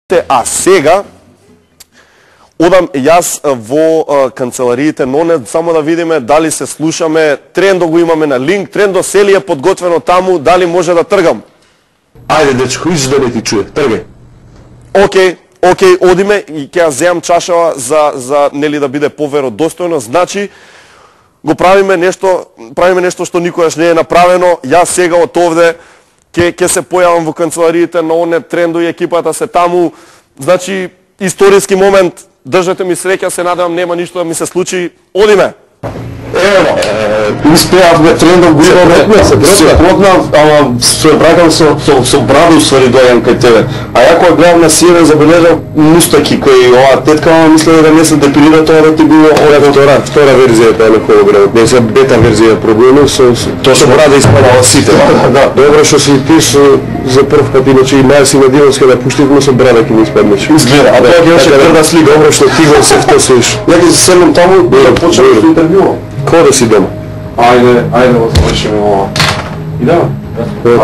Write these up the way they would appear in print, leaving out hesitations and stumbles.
А сега одам јас во канцелариите Нонет само да видиме дали се слушаме. Трендо го имаме на линк, Трендо сели е подготвено таму, дали може да тргам? Ајде дечко, изи да не ти чуе, тргај. Океј, одиме и ќе ја земам чашава за нели да биде поверодостојно. Значи го правиме нешто што никогаш не е направено. Јас сега од овде ќе се појавам во канцелариите на Онет, Трендо и екипата се таму. Значи историски момент. Држете ми среќа, се надевам нема ништо да ми се случи. Одиме. Ево, успеав бе, Трендо го имаме, се прогнав, ама се бракам со браду свари дојам кај тебе. А ја кога гледам на сије забележав мустаки кои оваа тетка, ама мисле да не се депилира тоа да ти било втора верзија тоа на холограмот. Не се бета верзија проблемот тоа што брада испадала сите. Да, добро што си ти за прв пат, иначе и Маја Синадиновска да пуштивме со брада ќе ми испаднеш. Изгледа, а тоа ќе беше тврда слика. Добро што ти го се втесуиш. Ја ќе се седнем таму да почнеш интервјуо. Кој да си дома? Ајде го завршиме ова. Идеме?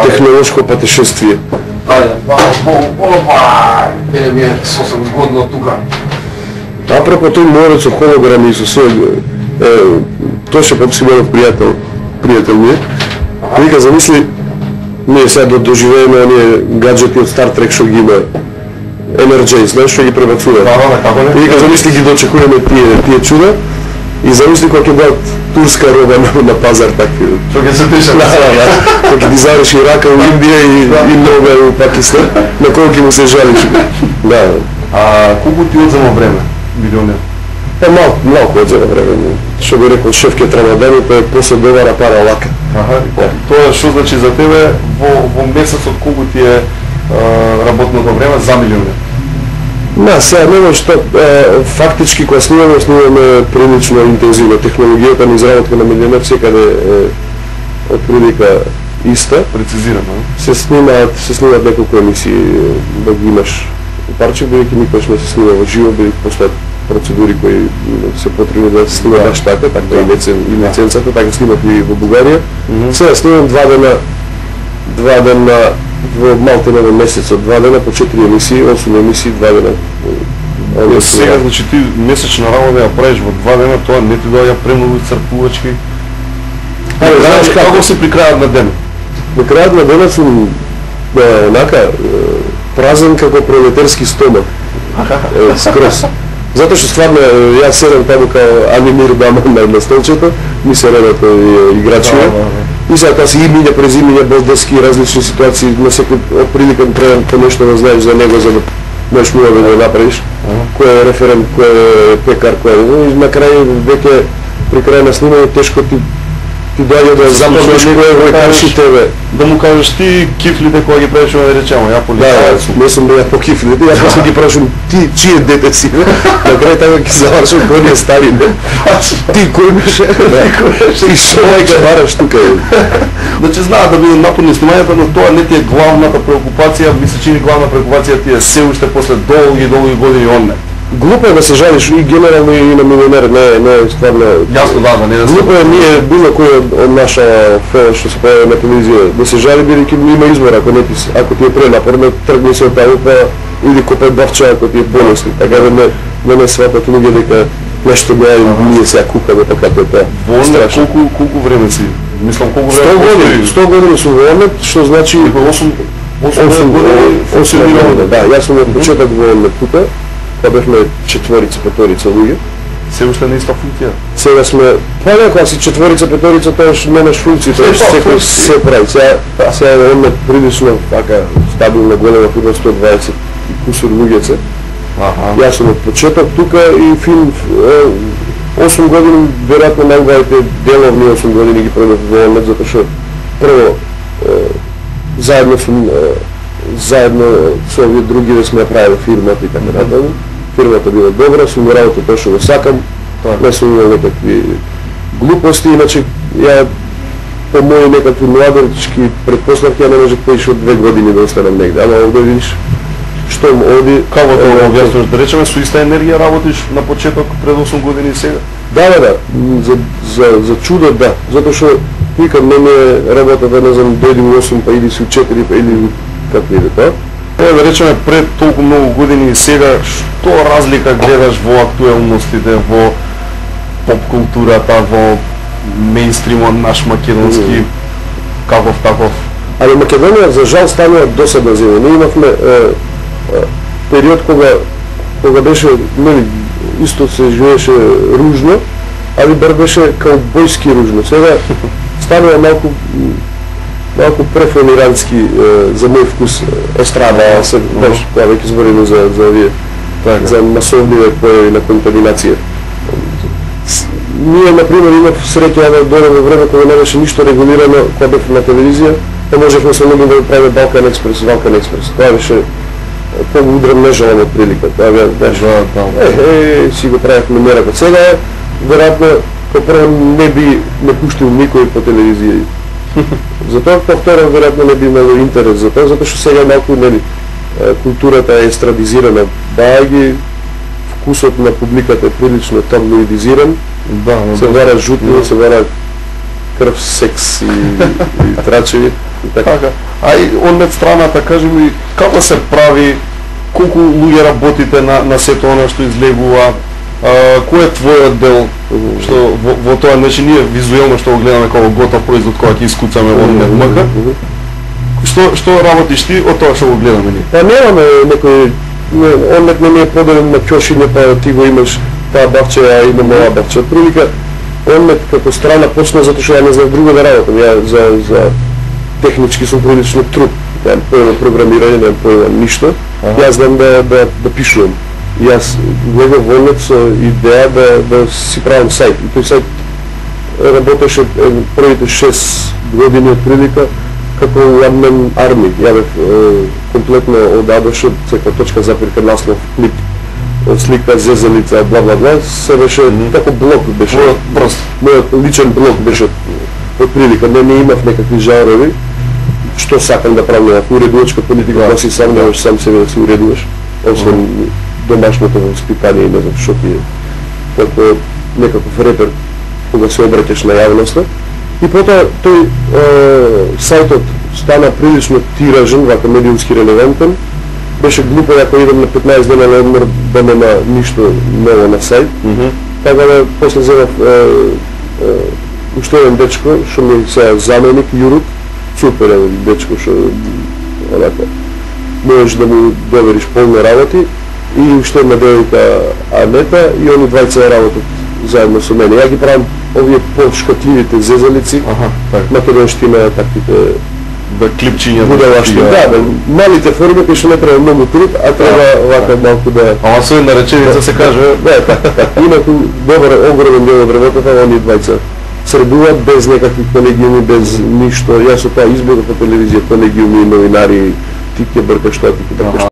Технолошко патешествие. Ајде, ми е сосем згодно тука. Апропо тој морец со холограми и со се, Тоше Попсименов пријател ми е. Вика, замисли, ние сега доживееме оние гаджети од Star Trek што ги има NRJ, знаеш што ги пребацува. Вика, замисли ги дочекуваме тие чуда и замисли кога ќе бидат турска роба на пазар така. Што ќе се пише? Кога ќе ги зареш и рака у Индија и нога у Пакистан, на кој ќе му се жалиш. Да. А колку ти одзема време, милионер? Малку одзема време. Што би рекол шеф Трамадани, тоа е после довара пара лака. Тоа што значи за тебе во месецот колку ти е работното време за милионер? Сега нема што, фактички кога снимаме прилично интензивно. Технологијата на изработка на милионер секаде е од прилика иста. Прецизирано. Се снимаат неколку емисии да ги имаш парче, бидејќи никош не се снима во живо, бидејќи постојат процедури кои се потребни да се снима баш така, така и лиценцата, така снимат и во Бугарија. Сега снимам два дена во Малтина во месецот, 2 дена по 4 емисии, 8 емисии, 2 дена. Сега, значи ти месечна работа ја правиш во 2 дена, тоа не ти доаѓа премногу црпувачки. Знаеш како си при крајот на ден? При крајот на денот сум онака празен како пролетерски стомак. Скрос. Затоа што стварно јас седам таму као анимир дама на столчето, ми се редат играчи. И сега тоа си имиња през имиња, болдески различни ситуации, на секој приликан треба по нешто да знаеш за него, за да можеш му да го направиш. Кој е референт, кој е пекар, кој е... И на крај, веќе при крај на снимање, тешко ти доаѓа да запомниш кој е карши тебе. Да му кажеш ти кифлите кои ги правиш, да речемо, ја полицајец. Да, не сум беа по кифлите, ја после ги прашам ти чие дете си, на крај така ќе завршам кој ни е старине. Ти кој беше? Ти шо мајка бараш тука? Значи знаат да бидат напорни снимањата, но тоа не ти е главната преокупација, ми се чини главна преокупација ти е се уште после долги години онне. Глупо е да се жалиш и генерално и на милионер, не е стварно... Јасно да не да се... Глупо е ние, било кој од наша фен што се појави на телевизија, да се жали бидејќи има избор, ако ти е пренапорно, тргни се од таму, па иди купај бавча ако ти е болесно, така да не сватат луѓе дека нешто го ние сега кукаме, така тоа. Во онне колку време си? Мислам колку време? 100 години сум во онне, што значи... 8 години, да, јас сум од почеток во онне тука. Па бевме четворица, луѓе. Се уште не иста функција? Сега сме... Па не, кога си четворица, тоа немаш функција, тоа секој се прави. Сега имаме прилично така стабилна голема фирма, 120 и кусур луѓеце. Јас сум од почеток тука и филм 8 години, веројатно најубавите деловни 8 години ги проведов во Онет, затоа што прво заедно со овие други да сме правили фирмата и така натаму. Фирмата била добра, сум работа тоа што го сакам, не сум имал некакви глупости, иначе ја по мои некакви младорчки предпоставки ја не можех поише од 2 години да останам негде, ама овде видиш што оди... Како тоа објаснуваш, да речеме, со иста енергија работиш на почеток пред 8 години и сега? Да, за чудо да, затоа што викам, не ми е работата, не знам, дојди у 8 па иди си у 4 па иди како иде тоа. Да речеме пред толку многу години и сега, што разлика гледаш во актуелностите, во поп културата, во мејнстримот наш македонски, каков таков? Али Македонија за жал станува досадна земја. Ние имавме период кога беше, нели, исто се живееше ружно, али бар беше каубојски ружно. Сега станува малку префонирантски за мој вкус естрада, се беше веќе збориме за овие за масовниве појави на контаминација. Ние, например, имав среќа да дојдеме во време кога не беше ништо регулирано, кога бев на телевизија, па можевме со многу да правиме Балкан Експрес. Тоа беше по-удрен нежелана прилика. Тоа беше, си го правихме меракот. Сега, веројатно, по прво не пуштил никој по телевизија. Затоа, по второ, веројатно не би имало интерес за тоа, затоа што сега малку, нели, културата е естрадизирана. Бајаги, вкусот на публиката е прилично таблоидизиран. Се вара жутно, се вара крв, секс и трачеви. Така. А и од страната, кажи ми, како се прави, колку луѓе работите на сето она што излегува, кој е твојот дел што во тоа, значи ние визуелно што го гледаме како готов производ кога ќе искуцаме од МК, што работиш ти од тоа што го гледаме ние? Па немаме некој, онлет не е поделен на ќошиње, па ти го имаш таа бавче, а имаме оваа бавче. Од прилика, онлет како страна почна затоа што ја не знам друго да работам. Ја за технички сум прилично труп. Немам појма програмирање, немам појма ништо. Јас знам да пишувам. Јас влегов во онлет со идеја да си правам сајт. И тој сајт работеше првите 6 години од прилика како one-man army. Ја бев комплетно од АБШ, секоја точка, запирка, наслов, клип, слика, зезелица, бла, се беше тако блок беше. Мојот личен блок беше од прилика. Не имав некакви жанрови, што сакам да правам, уредувачка политика, да си сам немаш сам себе да си уредуваш, освен домашното воспитание и не знам што ти е, како некаков репер кога се обраќаш на јавноста. И потоа тој сајтот стана прилично тиражен, вака медиумски релевантен. Беше глупо ако идем на 15 дена на одмор да нема ништо ново на сајт. Така да после земав уште еден дечко што ми се заменик, Јурут, супер еден дечко што онака можеш да му довериш полни работи, и уште една девојка Анета, и они двајца работат заедно со мене. Ја ги правам овие по-шкатливите зезалици, македонштина, таквите клипчиња, будалашти. Да, малите форми кои што не треба многу труд, а треба вака малку да... Ама со една реченица се каже... Да, така. Инаку добар, огромен дел од работата, они двајца средуваат без некакви колегиуми, без ништо. Јас со тоа изборот на телевизија, колегиуми, новинари, ти ќе бркаш тоа, ти ќе бркаш